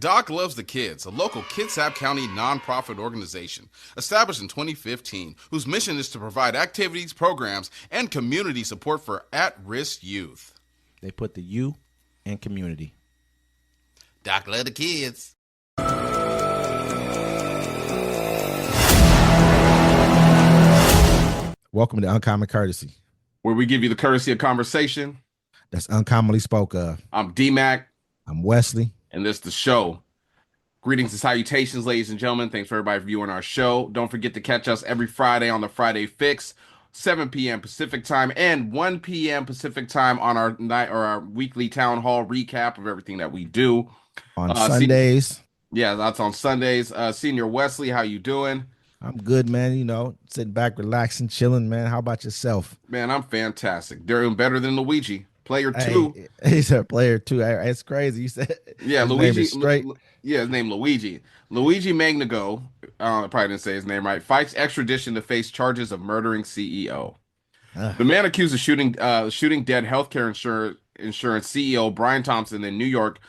Doc Loves the Kids, a local Kitsap County nonprofit organization established in 2015, whose mission is to provide activities, programs, and community support for at-risk youth. They put the U in community. Doc Loves the Kids. Welcome to Uncommon Courtesy, where we give you the courtesy of conversation that's uncommonly spoke of. I'm D-Mac. I'm Wesley. And this is the show. Greetings and salutations, ladies and gentlemen. Thanks for everybody viewing our show. Don't forget to catch us every Friday on the Friday Fix, 7 p.m. Pacific time and 1 p.m. Pacific time on our night or our weekly town hall recap of everything that we do on Sundays. That's on Sundays. Senior Wesley, how you doing? I'm good, man. You know, sitting back, relaxing, chilling, man. How about yourself? Man, I'm fantastic. Doing better than Luigi. Player 2. He's a player 2. It's crazy. You said, yeah, Luigi. Straight. His name Luigi. Luigi Magnago. I probably didn't say his name right. Fights extradition to face charges of murdering CEO. The man accused of shooting dead healthcare insurance CEO Brian Thompson in New York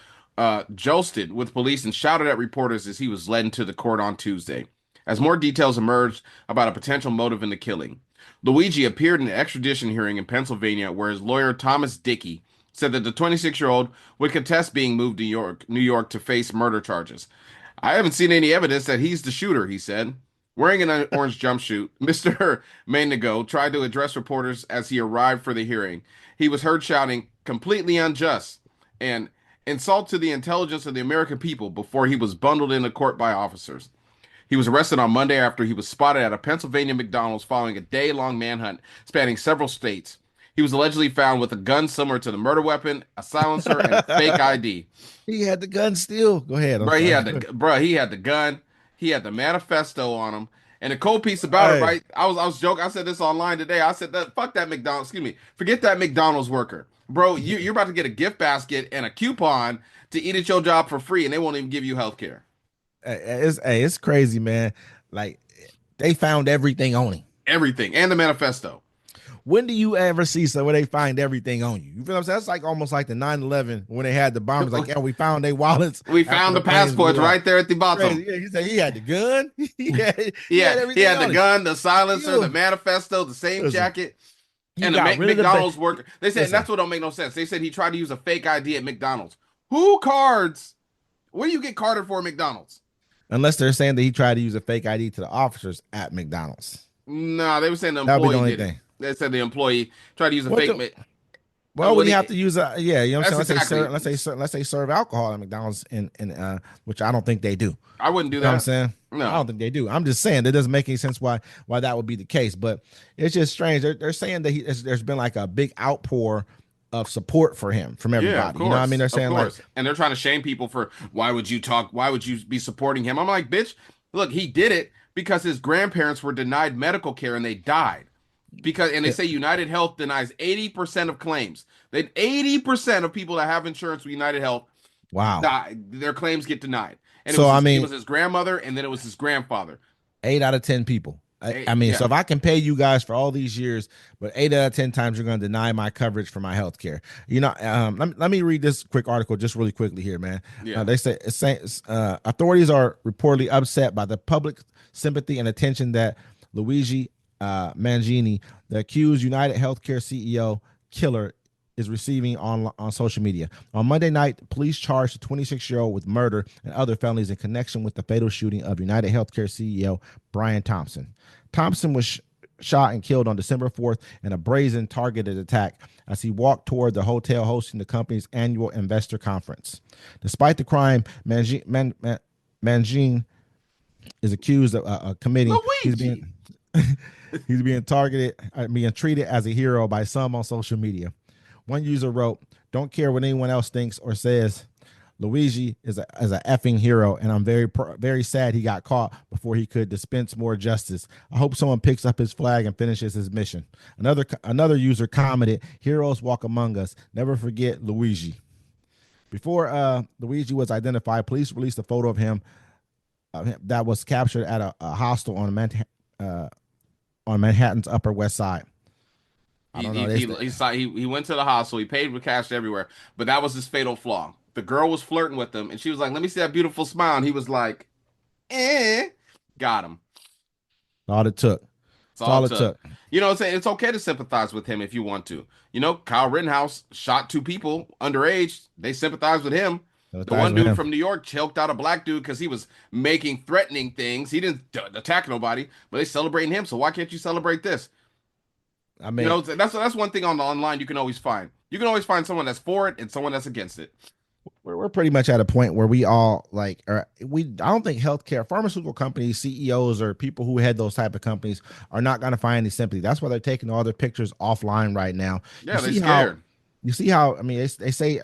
josted with police and shouted at reporters as he was led into the court on Tuesday, as more details emerged about a potential motive in the killing. Luigi appeared in an extradition hearing in Pennsylvania where his lawyer Thomas Dickey said that the 26-year-old would contest being moved to New York to face murder charges. I haven't seen any evidence that he's the shooter, he said. Wearing an orange jumpsuit, Mr. Magnago tried to address reporters as he arrived for the hearing. He was heard shouting, "completely unjust," and "insult to the intelligence of the American people" before he was bundled into court by officers. He was arrested on Monday after he was spotted at a Pennsylvania McDonald's following a day-long manhunt spanning several states. He was allegedly found with a gun similar to the murder weapon, a silencer, and a fake ID. He had the gun still. Go ahead. He had the gun. He had the manifesto on him. And the cool piece about it, right? I was joking. I said this online today. I said that fuck that McDonald's. Excuse me. Forget that McDonald's worker, bro. You're about to get a gift basket and a coupon to eat at your job for free, and they won't even give you health care. It's crazy, man. Like, they found everything on him. Everything. And the manifesto. When do you ever see where they find everything on you? You feel what I'm saying? That's like almost like the 9/11 when they had the bombers. Like, yeah, we found their wallets. We found the passports right there at the bottom. Yeah, he said he had the gun. he had the gun, the silencer, the manifesto, the same jacket. And the McDonald's worker. They said that's what don't make no sense. They said he tried to use a fake ID at McDonald's. Who cards? Where do you get carded for McDonald's? Unless they're saying that he tried to use a fake ID to the officers at McDonald's. No, they were saying the employee did it. They said the employee tried to use a fake. Well, we have to use you know what I'm saying? Let's say serve alcohol at McDonald's in which I don't think they do. I wouldn't do that. You know what I'm saying? No, I don't think they do. I'm just saying that doesn't make any sense why that would be the case. But it's just strange. They're saying that there's been like a big outpour of support for him from everybody. Yeah, of course, you know what I mean? They're saying like, and they're trying to shame people for why would you be supporting him? I'm like, bitch, look, he did it because his grandparents were denied medical care and they died. They say United Health denies 80% of claims. That 80% of people that have insurance with United Health, their claims get denied. And it was his grandmother and then it was his grandfather. 8 out of 10 people. So if I can pay you guys for all these years, but 8 out of 10 times you're going to deny my coverage for my health care. You know, let me read this quick article just really quickly here, man. Yeah. They say authorities are reportedly upset by the public sympathy and attention that Luigi Mangini, the accused United Healthcare CEO killer, is receiving on social media. On Monday night, police charged the 26-year-old with murder and other felonies in connection with the fatal shooting of United Healthcare CEO Brian Thompson. Thompson was shot and killed on December 4th in a brazen targeted attack as he walked toward the hotel hosting the company's annual investor conference. Despite the crime, Mangin is accused of committing. He's being treated as a hero by some on social media. One user wrote, "Don't care what anyone else thinks or says. Luigi is a effing hero, and I'm very sad he got caught before he could dispense more justice. I hope someone picks up his flag and finishes his mission." Another user commented, "Heroes walk among us. Never forget Luigi." Before Luigi was identified, police released a photo of him that was captured at a hostel on Manhattan's Upper West Side. He went to the hostel. He paid with cash everywhere, but that was his fatal flaw. The girl was flirting with him, and she was like, "Let me see that beautiful smile." And he was like, "Eh." Got him. All it took. That's That's all all it it took. took. You know, it's okay to sympathize with him if you want to. You know, Kyle Rittenhouse shot two people underage. They sympathize with him. The Sympathize one with dude him. from New York choked out a black dude because he was making threatening things. He didn't attack nobody, but they celebrating him. So why can't you celebrate this? I You mean, know, that's one thing on the online you can always find. You can always find someone that's for it and someone that's against it. we're pretty much at a point where we all like, or we, I don't think healthcare, pharmaceutical companies, CEOs, or people who head those type of companies are not going to find any sympathy. That's why they're taking all their pictures offline right now. You Yeah, they see how, scared. you see how, I mean, they say,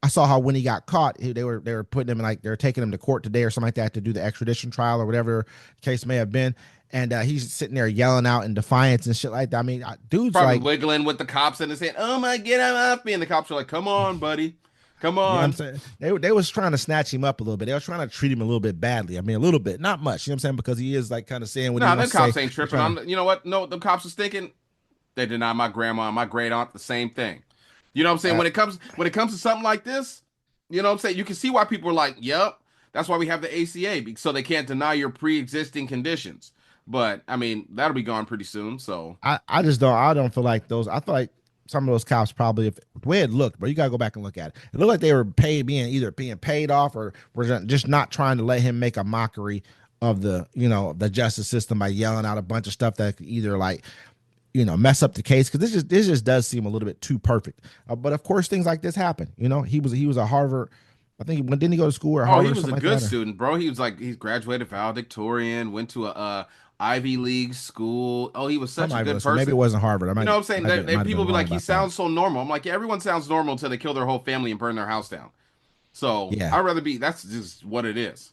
I saw how when he got caught, they were putting him like they're taking him to court today or something like that to do the extradition trial or whatever the case may have been, and he's sitting there yelling out in defiance and shit like that. I mean, dude's Probably like, wiggling with the cops and saying, "Oh my, get him off me!" And the cops are like, "Come on, buddy, come you know what I'm on." saying? They was trying to snatch him up a little bit. They was trying to treat him a little bit badly. I mean, a little bit, not much. You know what I'm saying? Because he is like kind of saying what he Nah, them wants to say. cops ain't They're tripping. trying to, You know what? No, the cops was thinking they denied my grandma and my great aunt the same thing. You know what I'm saying? uh, When it comes to something like this, you know what I'm saying? You can see why people are like, "Yep, that's why we have the ACA, so they can't deny your pre-existing conditions." But I mean, that'll be gone pretty soon. So I don't feel like those. I feel like some of those cops probably, if the way it looked, but you gotta go back and look at it. It looked like they were being paid off, or were just not trying to let him make a mockery of the justice system by yelling out a bunch of stuff that could either like mess up the case, because this just does seem a little bit too perfect. But of course, things like this happen. He was a Harvard. I think when didn't he go to school at oh, he Harvard or was a something like good that? Or student, bro. He was like he's graduated valedictorian, went to a Ivy League school. Oh, he was such a somebody good was, so maybe it person. wasn't Harvard. I You might know what I'm saying? might, be, might have People been be wrong like, he about that. sounds so normal. I'm like, yeah, everyone sounds normal until they kill their whole family and burn their house down. So Yeah, I'd rather be. That's just what it is.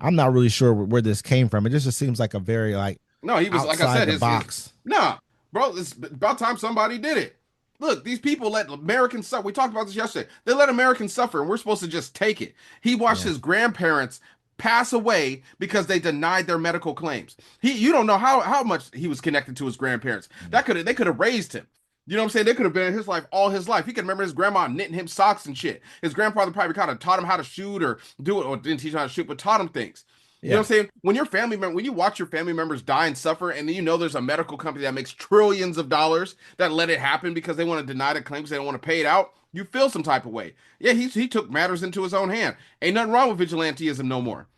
I'm not really sure where this came from. It just seems like a very like No, he was like I outside said, the his box. nah, bro. It's about time somebody did it. Look, these people let Americans suffer. We talked about this yesterday. They let Americans suffer, and we're supposed to just take it. He watched Yeah. his grandparents pass away because they denied their medical claims. You don't know how much he was connected to his grandparents. They could have raised him. You know what I'm saying? They could have been in his life all his life. He could remember his grandma knitting him socks and shit. His grandfather probably kind of taught him how to shoot or do it, or didn't teach him how to shoot, but taught him things. You know what Yeah. I'm saying? When you watch your family members die and suffer, and then you know there's a medical company that makes trillions of dollars that let it happen because they want to deny the claims, they don't want to pay it out, you feel some type of way. Yeah, he took matters into his own hand. Ain't nothing wrong with vigilanteism no more.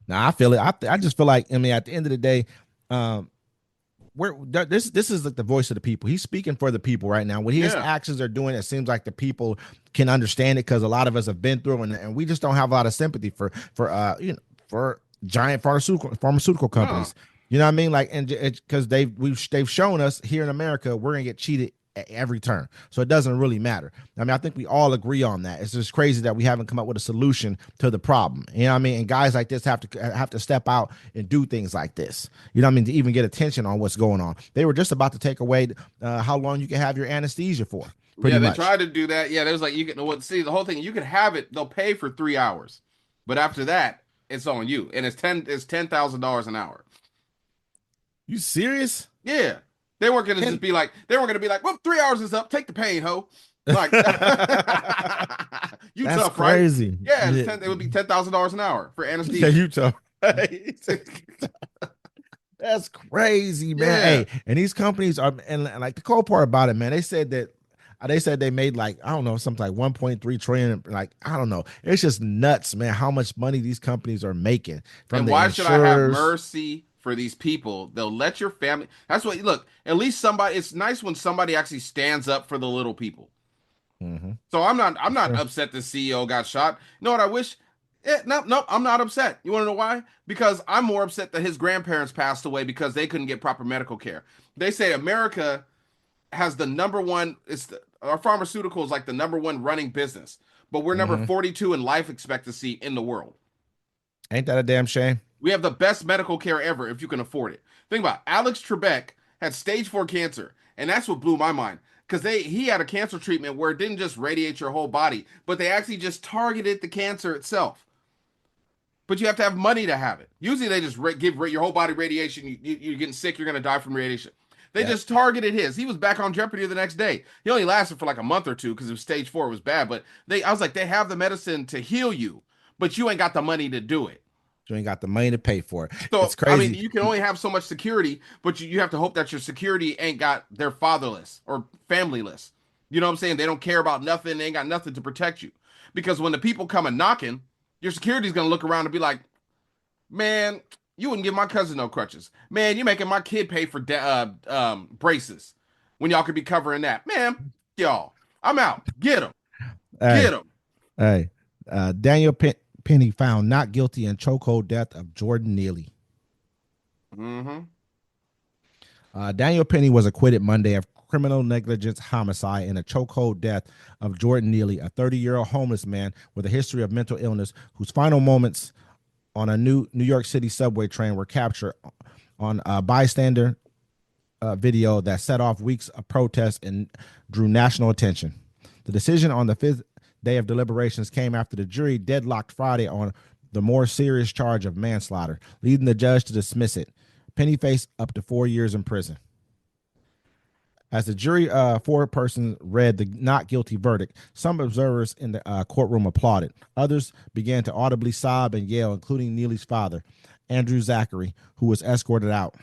Now I feel it. I just feel like, I mean, at the end of the day, um, this is like the voice of the people. He's speaking for the people right now. What his Yeah. actions are doing, it seems like the people can understand it, because a lot of us have been through it, and we just don't have a lot of sympathy for giant pharmaceutical No. companies. You know what I mean? Like, and because they've shown us here in America, we're gonna get cheated at every turn, so it doesn't really matter. I mean, I think we all agree on that. It's just crazy that we haven't come up with a solution to the problem. You know what I mean? And guys like this have to step out and do things like this. You know what I mean? To even get attention on what's going on. They were just about to take away how long you can have your anesthesia for, pretty Yeah, they much. tried to do that. Yeah, there was like you can see the whole thing. You can have it. They'll pay for 3 hours, but after that, it's on you, and it's $10,000 an hour. You serious? Yeah. They weren't gonna just Ten- be like, well, 3 hours is up. Take the pain, ho. Like you That's tough, right? crazy. Yeah, Yeah, it would be $10,000 an hour for yeah, anesthesia. you tough. That's crazy, man. Yeah. Hey, and these companies are, and like the cool part about it, man, they said they made like, I don't know, something like 1.3 trillion. Like, I don't know. It's just nuts, man, how much money these companies are making from And the why should I have insurers. mercy for these people? They'll let your family. That's what look, at least somebody it's nice when somebody actually stands up for the little people. Mm-hmm. So I'm not upset the CEO got shot. You know what I wish? No, I'm not upset. You want to know why? Because I'm more upset that his grandparents passed away because they couldn't get proper medical care. They say America has the number one. Our pharmaceutical is like the number one running business, but we're number Mm-hmm. 42 in life expectancy in the world. Ain't that a damn shame? We have the best medical care ever if you can afford it. Think about it. Alex Trebek had stage 4 cancer, and that's what blew my mind because he had a cancer treatment where it didn't just radiate your whole body, but they actually just targeted the cancer itself. But you have to have money to have it. Usually they just give your whole body radiation. You're getting sick, you're going to die from radiation. They just targeted his. He was back on Jeopardy the next day. He only lasted for like a month or two because it was stage 4. It was bad. But I was like, they have the medicine to heal you, but you ain't got the money to do it. You ain't got the money to pay for it. So it's crazy. I mean, you can only have so much security, but you have to hope that your security ain't got they're fatherless or familyless. You know what I'm saying? They don't care about nothing. They ain't got nothing to protect you. Because when the people come and knocking, your security's gonna look around and be like, man, you wouldn't give my cousin no crutches. Man, you're making my kid pay for braces when y'all could be covering that. Man, y'all, I'm out. Get him. Get him. Hey, Daniel Penny found not guilty in chokehold death of Jordan Neely. Daniel Penny was acquitted Monday of criminal negligence homicide in a chokehold death of Jordan Neely, a 30-year-old homeless man with a history of mental illness whose final moments on a New York City subway train were captured on a bystander video that set off weeks of protests and drew national attention. The decision on the 5th day of deliberations came after the jury deadlocked Friday on the more serious charge of manslaughter, leading the judge to dismiss it. Penny faced up to 4 years in prison. As the jury foreperson read the not guilty verdict, some observers in the courtroom applauded. Others began to audibly sob and yell, including Neely's father, Andrew Zachary, who was escorted out.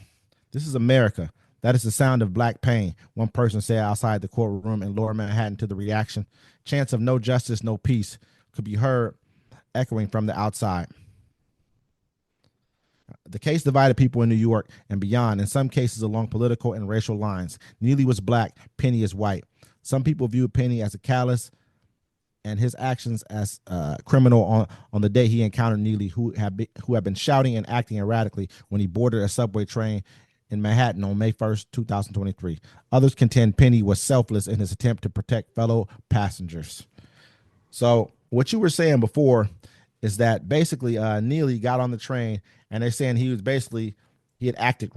"This is America. That is the sound of black pain," one person said outside the courtroom in Lower Manhattan to the reaction. Chants of no justice, no peace could be heard echoing from the outside. The case divided people in New York and beyond, in some cases along political and racial lines. Neely was black, Penny is white. Some people viewed Penny as a callous and his actions as criminal on the day he encountered Neely, who had been shouting and acting erratically when he boarded a subway train in Manhattan on May 1st, 2023. Others contend Penny was selfless in his attempt to protect fellow passengers. So what you were saying before is that basically Neely got on the train and they're saying he had acted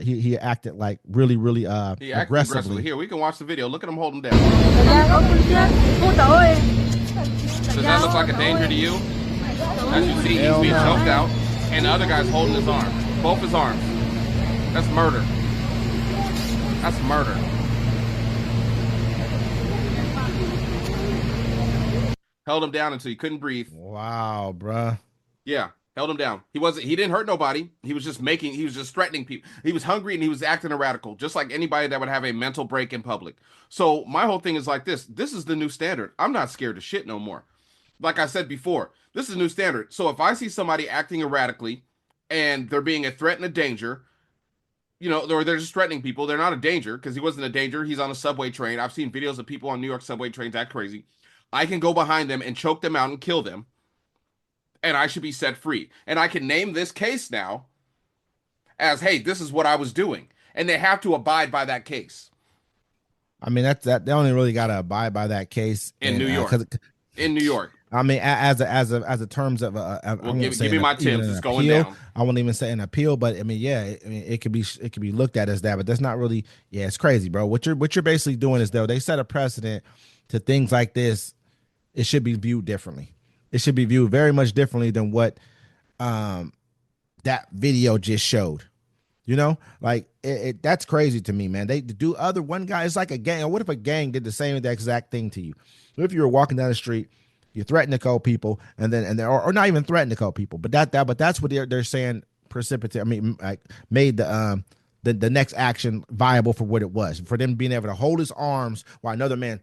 he acted like really aggressively. Here, we can watch the video. Look at him holding down. Does that look like a danger to you? As you see, he's being choked out and the other guy's holding his arm, both his arms. That's murder. That's murder. Held him down until he couldn't breathe. Wow, bruh. Yeah, held him down. He didn't hurt nobody. He was just threatening people. He was hungry and he was acting radical, just like anybody that would have a mental break in public. So my whole thing is like this. This is the new standard. I'm not scared of shit no more. Like I said before, this is a new standard. So if I see somebody acting erratically and they're being a threat and a danger, or they're just threatening people, they're not a danger because he wasn't a danger. He's on a subway train. I've seen videos of people on New York subway trains act crazy. I can go behind them and choke them out and kill them, and I should be set free. And I can name this case now as, hey, this is what I was doing. And they have to abide by that case. I mean, they only really got to abide by that case in New York. In New York. I mean, as a terms of give me my tips. It's going down. I won't even say an appeal, but I mean, it could be looked at as that, but that's not really. Yeah, it's crazy, bro. What you're basically doing is, though, they set a precedent to things like this. It should be viewed differently. It should be viewed very much differently than what that video just showed. Like that's crazy to me, man. They do one guy. It's like a gang. What if a gang did the same exact thing to you? What if you were walking down the street? You threaten to call people, or not even threaten to call people, but that's what they're saying precipitate. I mean, like made the next action viable for what it was, for them being able to hold his arms while another man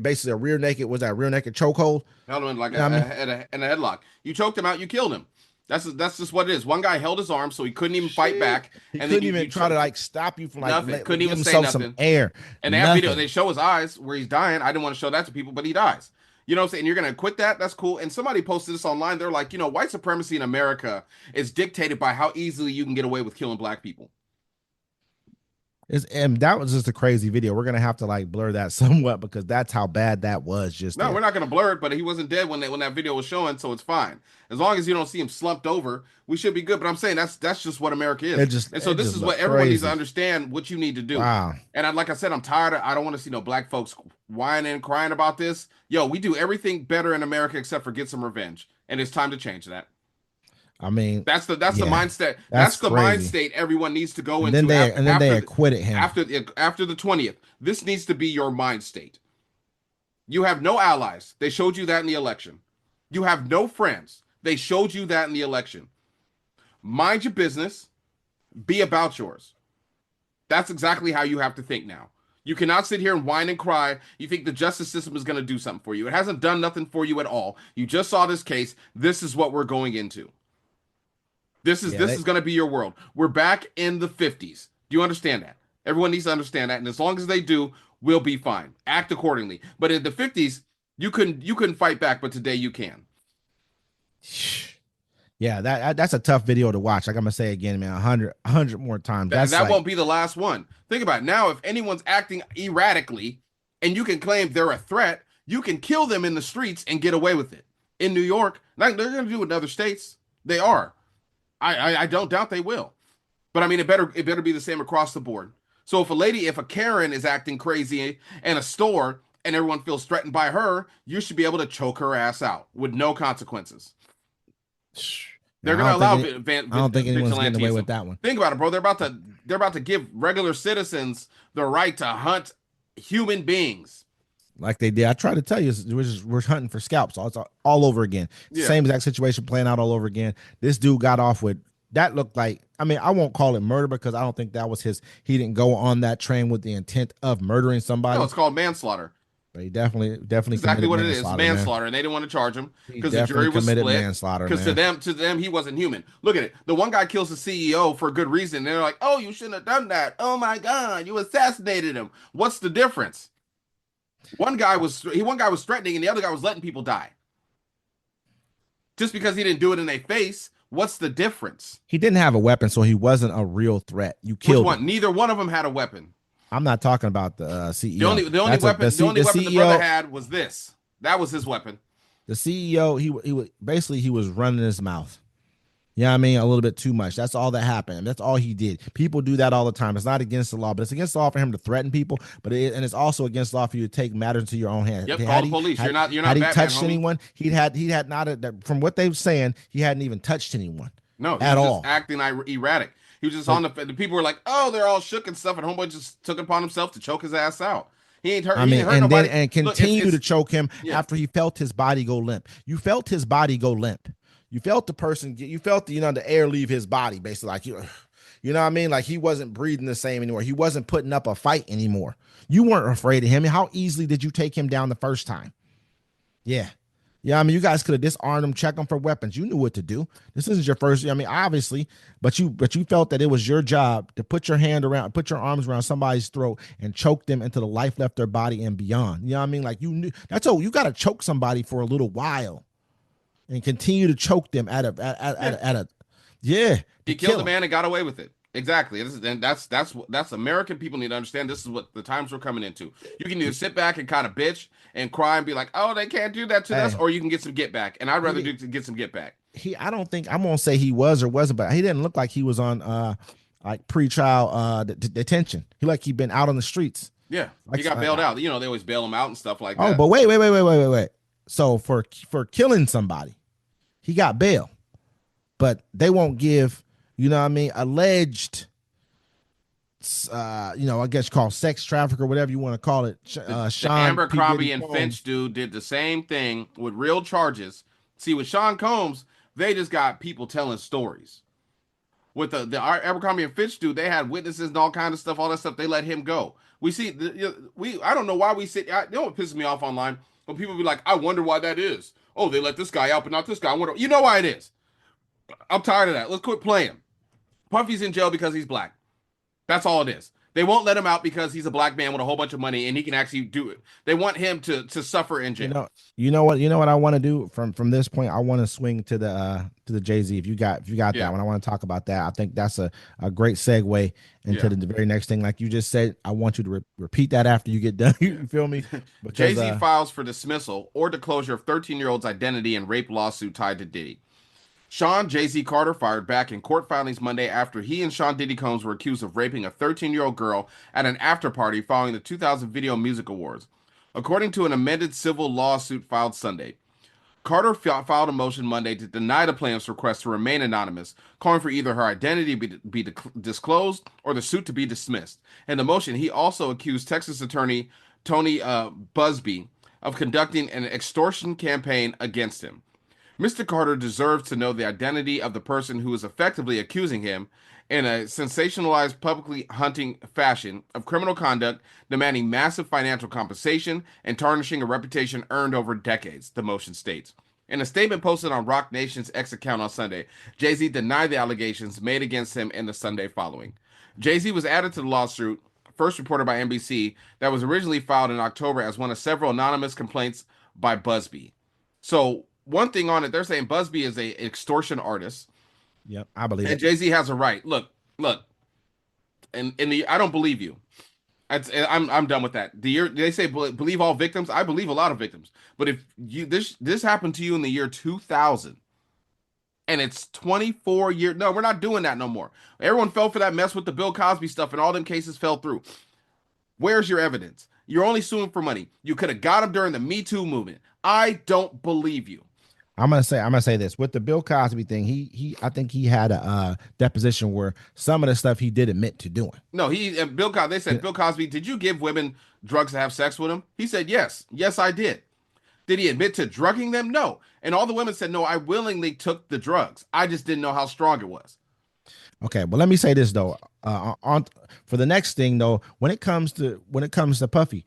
basically a rear naked chokehold. Held him in like in a headlock. You choked him out. You killed him. That's just what it is. One guy held his arm so he couldn't even fight back. He couldn't even try to like stop you from like nothing. Couldn't even say nothing. Some air. And they have video. They show his eyes where he's dying. I didn't want to show that to people, but he dies. You know what I'm saying? You're going to quit that? That's cool. And somebody posted this online. They're like, white supremacy in America is dictated by how easily you can get away with killing black people. And that was just a crazy video. We're going to have to like blur that somewhat because that's how bad that was. We're not going to blur it, but he wasn't dead when that video was showing, so it's fine. As long as you don't see him slumped over, we should be good. But I'm saying that's just what America is. So this is what everyone needs to understand what you need to do. Wow. And like I said, I'm tired. I don't want to see no black folks whining and crying about this. We do everything better in America except for get some revenge. And it's time to change that. I mean, That's the yeah, mindset. that's That's the mind crazy. state everyone needs to go And then into they acquitted him. after the 20th. This needs to be your mind state. You have no allies. They showed you that in the election. You have no friends. They showed you that in the election. Mind your business. Be about yours. That's exactly how you have to think now. You cannot sit here and whine and cry. You think the justice system is going to do something for you. It hasn't done nothing for you at all. You just saw this case. This is what we're going into. This is going to be your world. We're back in the 50s. Do you understand that? Everyone needs to understand that. And as long as they do, we'll be fine. Act accordingly. But in the 50s, you couldn't fight back, but today you can. Yeah, that's a tough video to watch. Like I'm gonna say again, man, 100 more times. That won't be the last one. Think about it. Now, if anyone's acting erratically and you can claim they're a threat, you can kill them in the streets and get away with it. In New York, they're going to do it in other states. They are. I don't doubt they will. But I mean, it better be the same across the board. So if a Karen is acting crazy in a store and everyone feels threatened by her, you should be able to choke her ass out with no consequences. They're going to allow I don't think anyone's getting away with that one. Think about it, bro. They're about to give regular citizens the right to hunt human beings. Like they did. I try to tell you, we're hunting for scalps all over again. Yeah. Same exact situation playing out all over again. This dude got off with, that looked like, I mean, I won't call it murder because I don't think that was he didn't go on that train with the intent of murdering somebody. No, it's called manslaughter. But he definitely exactly what it is, manslaughter, man. And they didn't want to charge him because the jury was split. Because to them, he wasn't human. Look at it. The one guy kills the CEO for a good reason. They're like, "Oh, you shouldn't have done that. Oh my God, you assassinated him." What's the difference? One guy was threatening, and the other guy was letting people die. Just because he didn't do it in their face, what's the difference? He didn't have a weapon, so he wasn't a real threat. You killed him. Neither one of them had a weapon. I'm not talking about the CEO. The only weapon the brother had was this. That was his weapon. The CEO, he was running his mouth. You know what I mean? A little bit too much. That's all that happened. That's all he did. People do that all the time. It's not against the law, but it's against the law for him to threaten people. And it's also against the law for you to take matters into your own hands. Yep, call the police. You're not. Had he touched anyone? He had not. From what they were saying, he hadn't even touched anyone. No, at all. Just acting erratic. He was just on the people were like, "Oh, they're all shook and stuff," and homeboy just took it upon himself to choke his ass out. He ain't hurt. I mean, he ain't hurt nobody. And continue to choke him after he felt his body go limp. You felt his body go limp. You felt the person. You felt the air leave his body, basically. Like you know what I mean? Like he wasn't breathing the same anymore. He wasn't putting up a fight anymore. You weren't afraid of him. How easily did you take him down the first time? Yeah. Yeah, I mean, you guys could have disarmed him, check him for weapons. You knew what to do. This isn't your first. I mean, obviously, but you felt that it was your job to put your arms around somebody's throat and choke them until the life left their body and beyond. You know what I mean? Like you knew. That's all. You got to choke somebody for a little while, and continue to choke them at a. Yeah. He killed the man and got away with it. Exactly. And that's American people need to understand. This is what the times we're coming into. You can either sit back and kind of bitch and cry and be like, "Oh, they can't do that to us," or you can get some get back. And I'd rather get some get back. I don't think I'm gonna say he was or wasn't, but he didn't look like he was on like pre-trial detention. He he'd been out on the streets. Yeah, he got bailed out. They always bail him out and stuff like that. Oh, but wait. So for killing somebody, he got bail, but they won't give. You know what I mean? Alleged, I guess called sex traffic or whatever you want to call it. The Abercrombie and Finch dude did the same thing with real charges. See, with Sean Combs, they just got people telling stories. With the Abercrombie and Finch dude, they had witnesses and all kind of stuff, all that stuff. They let him go. We see, I don't know why we sit. You know what pisses me off online? When people be like, I wonder why that is. Oh, they let this guy out, but not this guy. I wonder. You know why it is. I'm tired of that. Let's quit playing. Puffy's in jail because he's black. That's all it is. They won't let him out because he's a black man with a whole bunch of money and he can actually do it. They want him to suffer in jail. You know what I want to do from this point. I want to swing to the Jay-Z. If you got that one, I want to talk about that. I think that's a great segue into the very next thing. Like you just said, I want you to repeat that after you get done. You feel me? Because, Jay-Z files for dismissal or disclosure of 13-year-old's identity and rape lawsuit tied to Diddy. Sean Jay-Z Carter fired back in court filings Monday after he and Sean Diddy Combs were accused of raping a 13-year-old girl at an after-party following the 2000 Video Music Awards, according to an amended civil lawsuit filed Sunday. Carter filed a motion Monday to deny the plaintiff's request to remain anonymous, calling for either her identity to be disclosed or the suit to be dismissed. In the motion, he also accused Texas attorney Tony Busby of conducting an extortion campaign against him. Mr. Carter deserves to know the identity of the person who is effectively accusing him in a sensationalized, publicly hunting fashion of criminal conduct, demanding massive financial compensation and tarnishing a reputation earned over decades, the motion states. In a statement posted on Roc Nation's X account on Sunday, Jay-Z denied the allegations made against him in the Sunday following. Jay-Z was added to the lawsuit, first reported by NBC, that was originally filed in October as one of several anonymous complaints by Busby. So, one thing on it, they're saying Busby is a extortion artist. Yep, I believe and it. Jay-Z has a right. Look, and I don't believe you. I'm done with that. They say believe all victims. I believe a lot of victims. But if this happened to you in the year 2000, and it's 24 years, no, we're not doing that no more. Everyone fell for that mess with the Bill Cosby stuff, and all them cases fell through. Where's your evidence? You're only suing for money. You could have got him during the Me Too movement. I don't believe you. I'm gonna say this with the Bill Cosby thing. I think he had a deposition where some of the stuff he did admit to doing. No, Bill Cosby. They said, Bill Cosby, did you give women drugs to have sex with him? He said, yes, I did. Did he admit to drugging them? No. And all the women said, no, I willingly took the drugs. I just didn't know how strong it was. Okay, well, let me say this though. For the next thing though, when it comes to Puffy,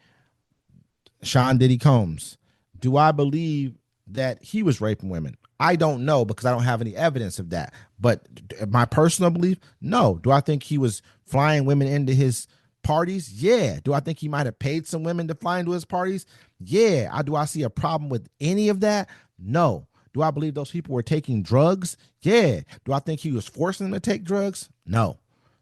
Sean Diddy Combs, do I believe that he was raping women? I don't know because I don't have any evidence of that. But my personal belief, no. Do I think he was flying women into his parties? Yeah. Do I think he might have paid some women to fly into his parties? Yeah. Do I see a problem with any of that? No. Do I believe those people were taking drugs? Yeah. Do I think he was forcing them to take drugs? No.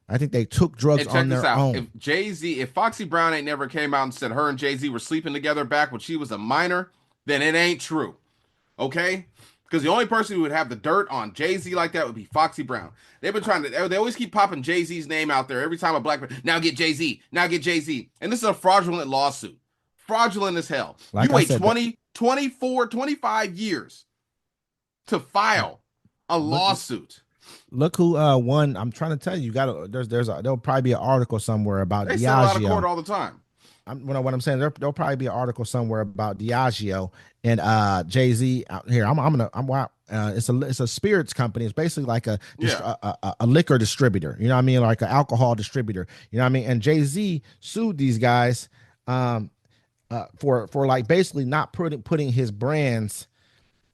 I think they took drugs on their own. If Foxy Brown ain't never came out and said her and Jay-Z were sleeping together back when she was a minor, then it ain't true. Okay? Because the only person who would have the dirt on Jay-Z like that would be Foxy Brown. They've been trying to, they always keep popping Jay-Z's name out there every time a black man, now get Jay-Z. And this is a fraudulent lawsuit. Fraudulent as hell. Like you wait 20, 24, 25 years to file a lawsuit. Look who won. I'm trying to tell you, there'll probably be an article somewhere about Diageo. They sell out of court all the time. What I'm saying, there'll probably be an article somewhere about Diageo and Jay-Z. Here, it's a spirits company. It's basically like a liquor distributor. You know what I mean? Like an alcohol distributor. You know what I mean? And Jay-Z sued these guys for like basically not putting his brands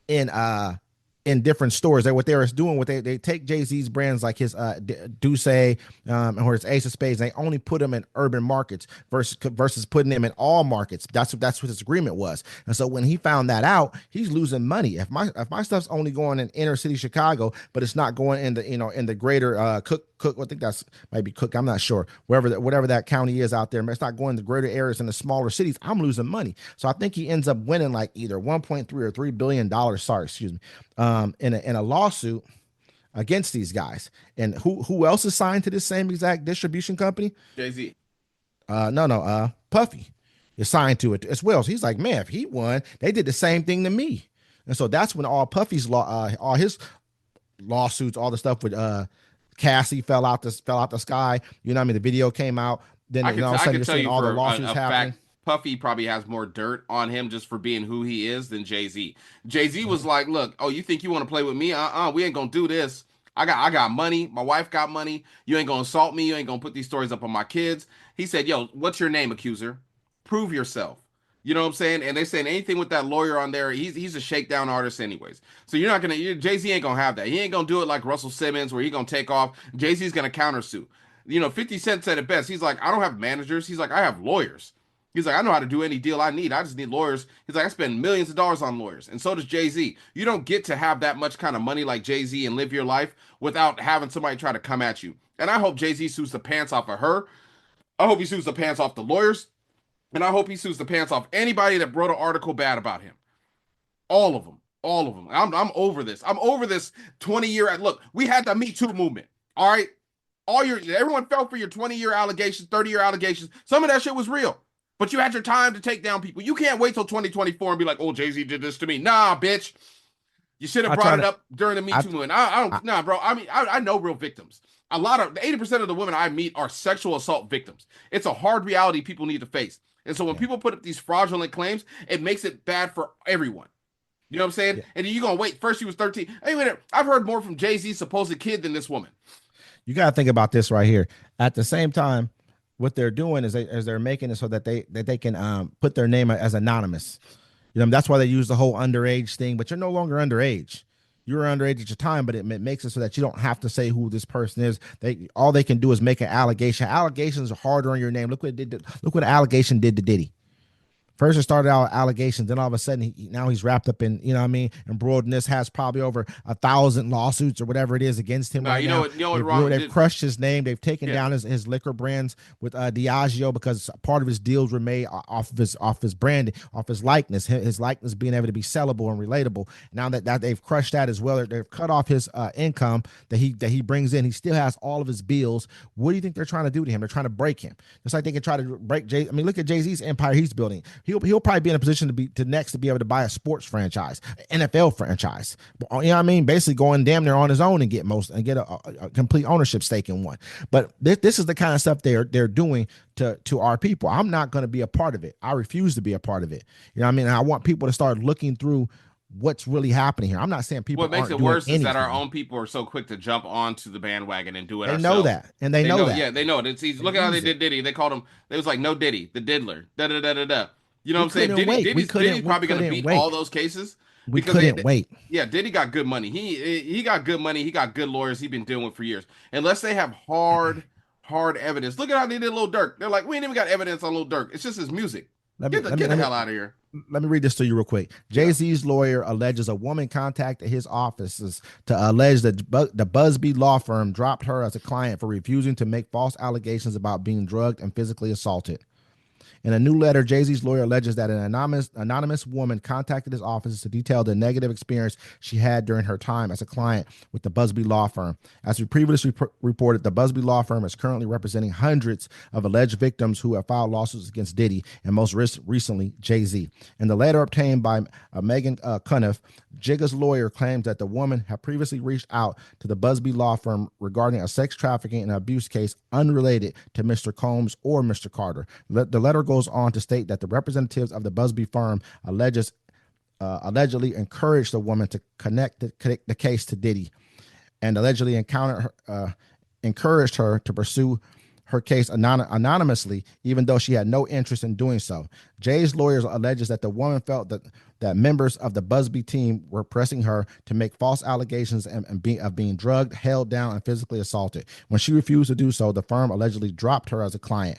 in different stores. What they were doing, they take Jay-Z's brands like his Douce or his Ace of Spades, they only put them in urban markets versus putting them in all markets. That's what his agreement was. And so when he found that out, he's losing money. If my stuff's only going in inner city Chicago, but it's not going in the greater Cook, I think that's maybe Cook, I'm not sure, whatever that county is out there, it's not going to greater areas in the smaller cities, I'm losing money. So I think he ends up winning like either 1.3 or $3 billion, in a lawsuit against these guys. And who else is signed to this same exact distribution company? Jay-Z. No, Puffy is signed to it as well. So he's like, man, if he won, they did the same thing to me. And so that's when all Puffy's all his lawsuits, all the stuff with Cassie fell out the sky. You know what I mean? The video came out. Then all of a sudden you're seeing all the lawsuits happening. Puffy probably has more dirt on him just for being who he is than Jay-Z. Jay-Z was like, look, oh, you think you want to play with me? We ain't gonna do this. I got money. My wife got money. You ain't gonna assault me. You ain't gonna put these stories up on my kids. He said, yo, what's your name, accuser? Prove yourself. You know what I'm saying? And they're saying anything with that lawyer on there, he's a shakedown artist anyways. So you're not gonna, Jay-Z ain't gonna have that. He ain't gonna do it like Russell Simmons where he gonna take off. Jay-Z's gonna countersue. 50 Cent said it best. He's like, I don't have managers. He's like, I have lawyers. He's like, I know how to do any deal I need. I just need lawyers. He's like, I spend millions of dollars on lawyers. And so does Jay-Z. You don't get to have that much kind of money like Jay-Z and live your life without having somebody try to come at you. And I hope Jay-Z sues the pants off of her. I hope he sues the pants off the lawyers. And I hope he sues the pants off anybody that wrote an article bad about him. All of them. I'm over this. I'm over this 20-year. Look, we had the Me Too movement. All right. Everyone fell for your 20-year allegations, 30-year allegations. Some of that shit was real. But you had your time to take down people. You can't wait till 2024 and be like, oh, Jay-Z did this to me. Nah, bitch. You should have brought it up during the Me Too movement. I don't, nah, bro. I mean, I know real victims. A lot of 80% of the women I meet are sexual assault victims. It's a hard reality people need to face. And so when people put up these fraudulent claims, it makes it bad for everyone. You know what I'm saying? Yeah. And then you're going to wait. First, she was 13. Hey, wait, I've heard more from Jay-Z's supposed kid than this woman. You got to think about this right here. At the same time, what they're doing is they're making it so that they can put their name as anonymous. You know, that's why they use the whole underage thing, but you're no longer underage. You were underage at your time, but it makes it so that you don't have to say who this person is. All they can do is make an allegation. Allegations are harder on your name. Look what it did. Look what an allegation did to Diddy. First, it started out with allegations. Then all of a sudden, now he's wrapped up in, you know what I mean, embroiled in this, has probably over 1,000 lawsuits or whatever it is against him right now. They've crushed his name. They've taken down his liquor brands with Diageo because part of his deals were made off his branding, off his likeness being able to be sellable and relatable. Now that they've crushed that as well, they've cut off his income that he brings in. He still has all of his bills. What do you think they're trying to do to him? They're trying to break him. Just like they can try to break Jay. I mean, look at Jay-Z's empire he's building. He'll probably be in a position to be able to buy a sports franchise, NFL franchise. You know what I mean? Basically going damn near on his own and get a complete ownership stake in one. But this is the kind of stuff they're doing to our people. I'm not going to be a part of it. I refuse to be a part of it. You know what I mean? And I want people to start looking through what's really happening here. I'm not saying people. What makes it worse is that our own people are so quick to jump onto the bandwagon and do it. They ourselves. Know that, and they know that. Yeah, they know it. It's easy. Look at how they did Diddy. They called him. It was like no Diddy, the diddler. Da da da da da. You know what I'm saying? Diddy's probably going to beat all those cases. We couldn't wait. Yeah, Diddy got good money. He got good money. He got good lawyers. He's been dealing with for years. Unless they have hard evidence. Look at how they did Lil Durk. They're like, we ain't even got evidence on Lil Durk. It's just his music. Get the hell out of here. Let me read this to you real quick. Jay-Z's lawyer alleges a woman contacted his offices to allege that the Busby law firm dropped her as a client for refusing to make false allegations about being drugged and physically assaulted. In a new letter, Jay-Z's lawyer alleges that an anonymous woman contacted his office to detail the negative experience she had during her time as a client with the Busby law firm. As we previously reported, the Busby law firm is currently representing hundreds of alleged victims who have filed lawsuits against Diddy and most recently Jay-Z. In the letter obtained by Megan Cuniff, Jigga's lawyer claims that the woman had previously reached out to the Busby law firm regarding a sex trafficking and abuse case unrelated to Mr. Combs or Mr. Carter. The letter goes on to state that the representatives of the Busby firm allegedly encouraged the woman to connect the case to Diddy and allegedly encouraged her to pursue her case anonymously, even though she had no interest in doing so. Jay's lawyers alleges that the woman felt that members of the Busby team were pressing her to make false allegations of being drugged, held down, and physically assaulted. When she refused to do so, the firm allegedly dropped her as a client.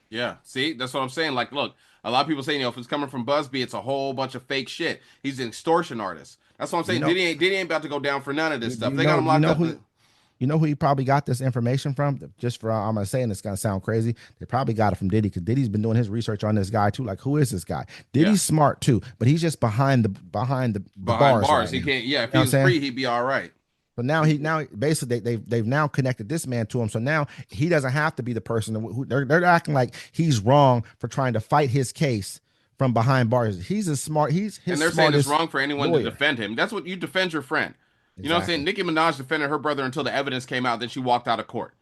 Yeah, see, that's what I'm saying. Like, look, a lot of people say, if it's coming from Busby, it's a whole bunch of fake shit. He's an extortion artist. That's what I'm saying. Diddy ain't about to go down for none of this stuff. They got him locked up. You know who he probably got this information from? Just for I'm gonna say, and it's gonna sound crazy. They probably got it from Diddy because Diddy's been doing his research on this guy too. Like, who is this guy? Diddy's smart too, but he's just behind the bars. Right, he can't. Yeah, if he was free, he'd be all right. But now basically they've now connected this man to him. So now he doesn't have to be the person who they're acting like he's wrong for trying to fight his case from behind bars. He's as smart. And they're saying it's wrong for anyone to defend him. That's what you defend your friend. You know what I'm saying? Nicki Minaj defended her brother until the evidence came out. Then she walked out of court.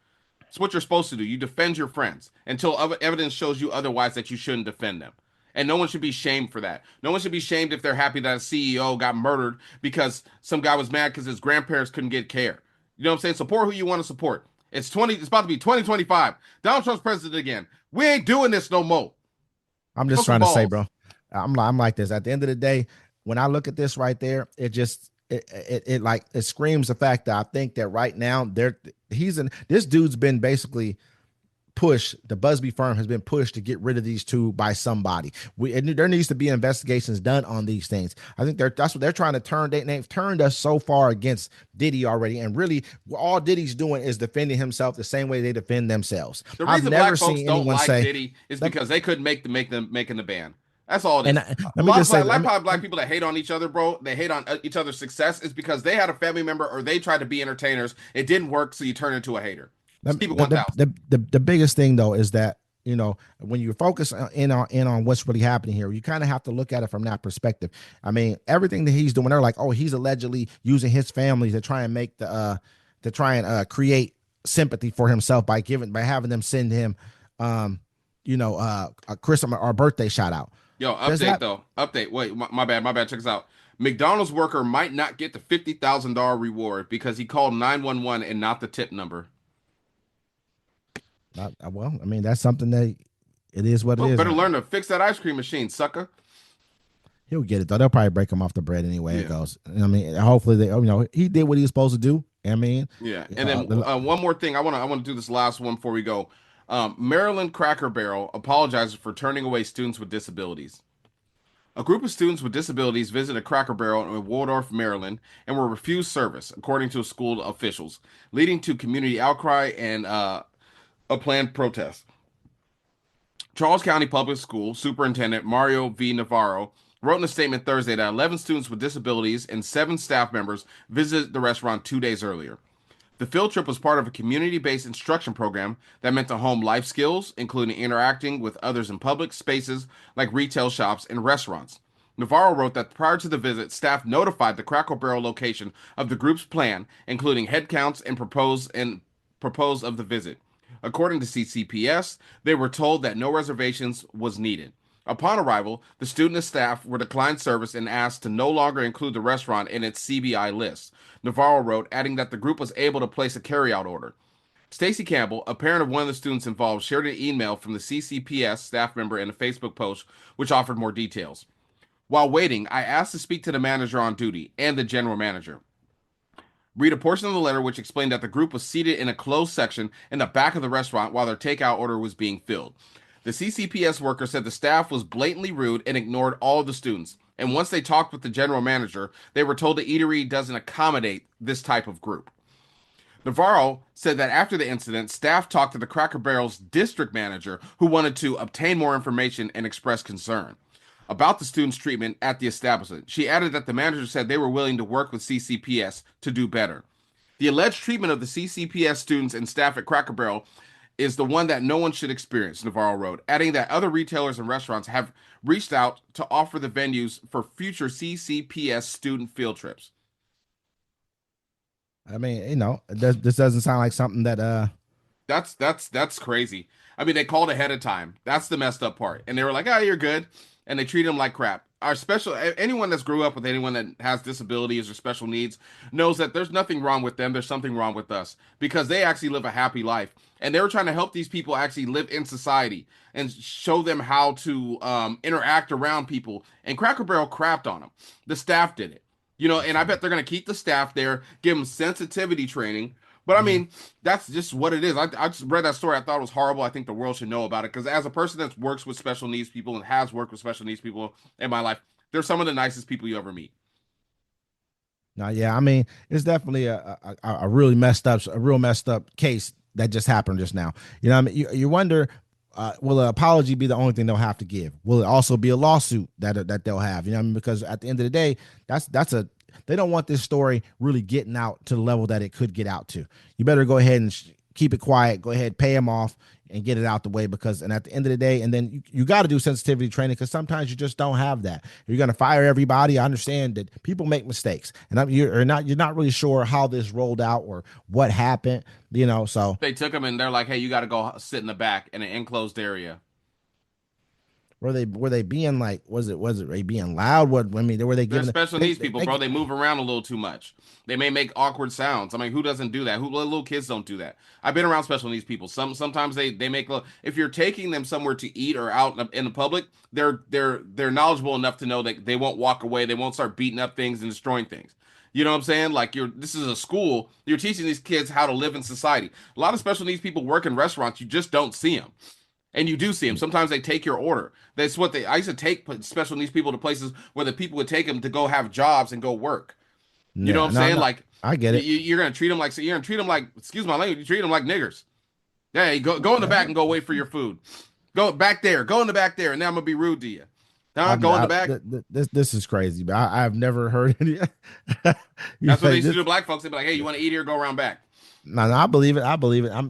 It's what you're supposed to do. You defend your friends until evidence shows you otherwise that you shouldn't defend them. And no one should be shamed for that. No one should be shamed if they're happy that a CEO got murdered because some guy was mad because his grandparents couldn't get care. You know what I'm saying? Support who you want to support. It's about to be 2025. Donald Trump's president again. We ain't doing this no more. I'm just trying to say, bro. I'm like this. At the end of the day, when I look at this right there, it just it screams the fact that I think that right now this dude's been basically pushed. The Busby firm has been pushed to get rid of these two by somebody. There needs to be investigations done on these things. I think that's what they're trying to turn. They've turned us so far against Diddy already, and really all Diddy's doing is defending himself the same way they defend themselves. The reason black folks don't like Diddy is because they couldn't making the ban. That's all it is. Let me just say, black people that hate on each other, bro, they hate on each other's success is because they had a family member or they tried to be entertainers. It didn't work, so you turn into a hater. The biggest thing, though, is that when you focus in on what's really happening here, you kind of have to look at it from that perspective. I mean, everything that he's doing, they're like, oh, he's allegedly using his family to try and make create sympathy for himself by having them send him, a Christmas or birthday shout out. Yo, update. Wait, my bad. Check this out. McDonald's worker might not get the $50,000 reward because he called 911 and not the tip number. Well, I mean, that's something that it is what it is. Better learn to fix that ice cream machine, sucker. He'll get it though. They'll probably break him off the bread anyway. It goes. I mean, hopefully he did what he was supposed to do. I mean, yeah. And then one more thing, I want to do this last one before we go. Maryland Cracker Barrel apologizes for turning away students with disabilities. A group of students with disabilities visited Cracker Barrel in Waldorf, Maryland, and were refused service, according to school officials, leading to community outcry and a planned protest. Charles County Public School Superintendent Mario V. Navarro wrote in a statement Thursday that 11 students with disabilities and 7 staff members visited the restaurant 2 days earlier. The field trip was part of a community-based instruction program that meant to hone life skills, including interacting with others in public spaces like retail shops and restaurants. Navarro wrote that prior to the visit, staff notified the Cracker Barrel location of the group's plan, including head counts and proposed of the visit. According to CCPS, they were told that no reservations was needed. Upon arrival, the student and staff were declined service and asked to no longer include the restaurant in its CBI list. Navarro wrote, adding that the group was able to place a carryout order. Stacy Campbell, a parent of one of the students involved, shared an email from the CCPS staff member in a Facebook post, which offered more details. While waiting, I asked to speak to the manager on duty and the general manager. Read a portion of the letter which explained that the group was seated in a closed section in the back of the restaurant while their takeout order was being filled. The CCPS worker said the staff was blatantly rude and ignored all of the students. And once they talked with the general manager, they were told the eatery doesn't accommodate this type of group. Navarro said that after the incident, staff talked to the Cracker Barrel's district manager, who wanted to obtain more information and express concern about the students' treatment at the establishment. She added that the manager said they were willing to work with CCPS to do better. The alleged treatment of the CCPS students and staff at Cracker Barrel is the one that no one should experience, Navarro wrote, adding that other retailers and restaurants have reached out to offer the venues for future CCPS student field trips. I mean, this doesn't sound like something that That's crazy. I mean, they called ahead of time. That's the messed up part. And they were like, "Oh, you're good." And they treat them like crap. Anyone that's grew up with anyone that has disabilities or special needs knows that there's nothing wrong with them. There's something wrong with us because they actually live a happy life. And they were trying to help these people actually live in society and show them how to interact around people. And Cracker Barrel crapped on them. The staff did it. And I bet they're going to keep the staff there, give them sensitivity training. But I mean, that's just what it is. I just read that story. I thought it was horrible. I think the world should know about it because as a person that works with special needs people and has worked with special needs people in my life, they're some of the nicest people you ever meet. No, yeah, I mean, it's definitely a real messed up case that just happened just now. I mean, you wonder, will an apology be the only thing they'll have to give? Will it also be a lawsuit that they'll have? I mean, because at the end of the day, they don't want this story really getting out to the level that it could get out to. You better go ahead and keep it quiet. Go ahead, pay them off and get it out the way and at the end of the day, and then you got to do sensitivity training because sometimes you just don't have that. You're going to fire everybody. I understand that people make mistakes and you're not really sure how this rolled out or what happened, so they took them and they're like, hey, you got to go sit in the back in an enclosed area. Were they being like, was it being loud? Were they giving special needs people, bro? They move around a little too much. They may make awkward sounds. I mean, who doesn't do that? Little kids don't do that. I've been around special needs people. Sometimes they make if you're taking them somewhere to eat or out in the public, they're knowledgeable enough to know that they won't walk away. They won't start beating up things and destroying things. You know what I'm saying? Like this is a school. You're teaching these kids how to live in society. A lot of special needs people work in restaurants. You just don't see them. And you do see them. Sometimes they take your order. That's what I used to take special needs people to places where the people would take them to go have jobs and go work. You know what I'm saying? No. Like, I get it. You're gonna treat them like excuse my language. You treat them like niggers. Yeah, go in the back and go wait for your food. Go back there. Go in the back there, and then I'm gonna be rude to you. Now go in the back. This is crazy, but I've never heard any. That's what they used to do to black folks. They'd be like, "Hey, you want to eat here? Go around back." No, I believe it.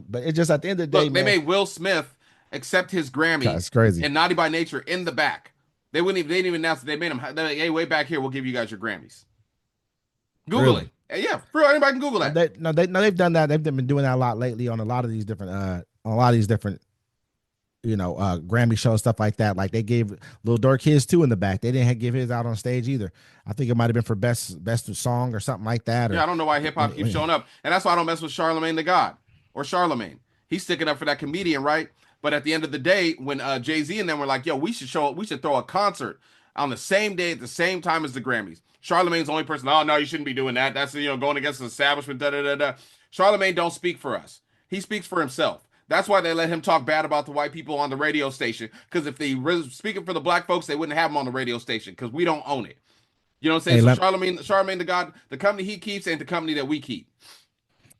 But it's just at the end of the day, Look, they made Will Smith accept his Grammy That's crazy. and Naughty by Nature in the back. They didn't even announce it. They made him. They're like, hey, way back here, we'll give you guys your Grammys. Google it. Really? Yeah, for real, anybody can Google that. They've done that. They've been doing that a lot lately on a lot of these different Grammy shows, stuff like that. Like they gave Lil Durk his too in the back. They didn't give his out on stage either. I think it might have been for best song or something like that. Yeah, I don't know why hip hop keeps showing up, and that's why I don't mess with Charlemagne the God or Charlemagne. He's sticking up for that comedian, right? But at the end of the day, when Jay-Z and them were like, "Yo, we should throw a concert on the same day at the same time as the Grammys." Charlemagne's the only person. Oh no, you shouldn't be doing that. That's going against the establishment. Da da da da. Charlemagne don't speak for us. He speaks for himself. That's why they let him talk bad about the white people on the radio station. Because if they were speaking for the black folks, they wouldn't have him on the radio station because we don't own it. You know what I'm saying? Hey, So Charlemagne the God, the company he keeps ain't the company that we keep.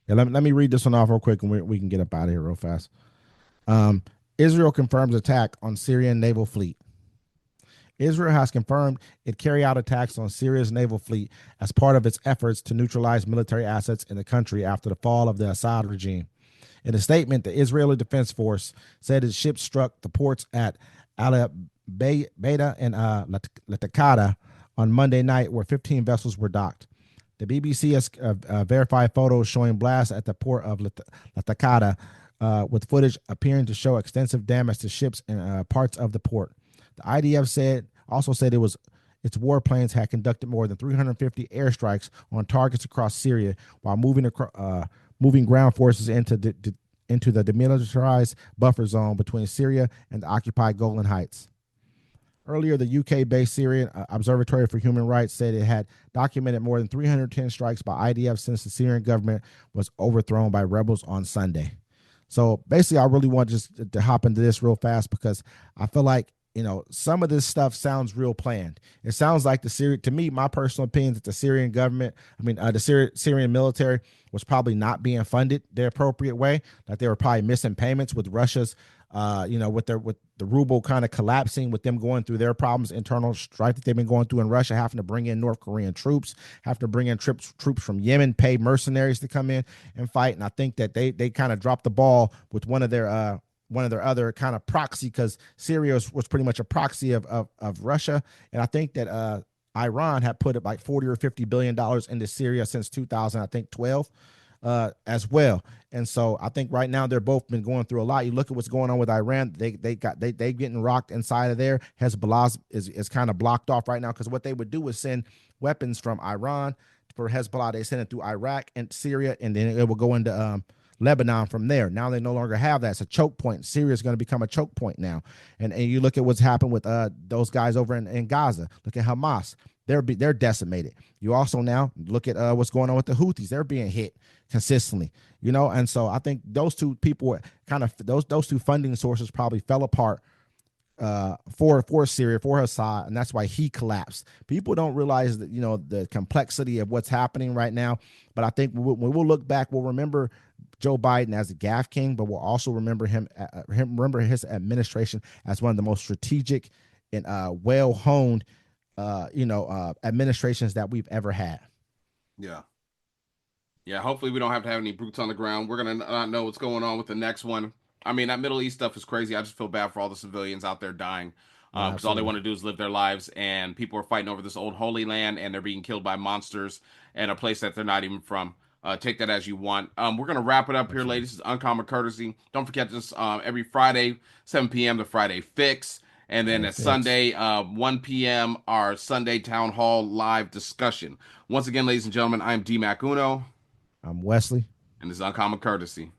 Yeah, let me read this one off real quick, and we can get up out of here real fast. Israel confirms attack on Syrian naval fleet. Israel has confirmed it carried out attacks on Syria's naval fleet as part of its efforts to neutralize military assets in the country after the fall of the Assad regime. In a statement, the Israeli Defense Force said its ships struck the ports at Al Beta and Latakata on Monday night, where 15 vessels were docked. The BBC has verified photos showing blasts at the port of Latakata, with footage appearing to show extensive damage to ships and parts of the port. The IDF also said its warplanes had conducted more than 350 airstrikes on targets across Syria while moving ground forces into the demilitarized buffer zone between Syria and the occupied Golan Heights. Earlier, the UK-based Syrian Observatory for Human Rights said it had documented more than 310 strikes by IDF since the Syrian government was overthrown by rebels on Sunday. So basically, I really want just to hop into this real fast because I feel like some of this stuff sounds real planned. It sounds like to me, my personal opinion, that the Syrian government, the Syrian military was probably not being funded the appropriate way. Like they were probably missing payments with Russia's, with the ruble kind of collapsing, with them going through their problems, internal strife that they've been going through in Russia, having to bring in North Korean troops, have to bring in troops from Yemen, pay mercenaries to come in and fight. And I think that they kind of dropped the ball with one of their other kind of proxy, because Syria was pretty much a proxy of Russia. And I think that Iran had put like $40 or $50 billion into Syria since 2012 as well. And so I think right now they're both been going through a lot. You look at what's going on with Iran, they getting rocked inside of there. Hezbollah is kind of blocked off right now, because what they would do is send weapons from Iran for Hezbollah. They send it through Iraq and Syria, and then it will go into Lebanon from there. Now they no longer have that. It's a choke point. Syria is going to become a choke point now. And you look at what's happened with those guys over in Gaza. Look at Hamas. They're decimated. You also now look at what's going on with the Houthis. They're being hit consistently, and so I think those two people kind of those two funding sources probably fell apart for Syria, for Assad, and that's why he collapsed. People don't realize that the complexity of what's happening right now. But I think when we'll look back, we'll remember Joe Biden as the Gaff King, but we'll also remember remember his administration as one of the most strategic and well honed administrations that we've ever had. Yeah, hopefully we don't have to have any boots on the ground. We're gonna not know what's going on with the next one. I mean, that Middle East stuff is crazy. I just feel bad for all the civilians out there dying, because all they want to do is live their lives, and people are fighting over this old holy land, and they're being killed by monsters in a place that they're not even from. Take that as you want. We're gonna wrap it up here, ladies. This is Uncommon Courtesy. Don't forget this every Friday, 7 p.m. the Friday Fix. And then Sunday, 1 p.m., our Sunday Town Hall live discussion. Once again, ladies and gentlemen, I'm D Mac Uno. I'm Wesley. And this is Uncommon Courtesy.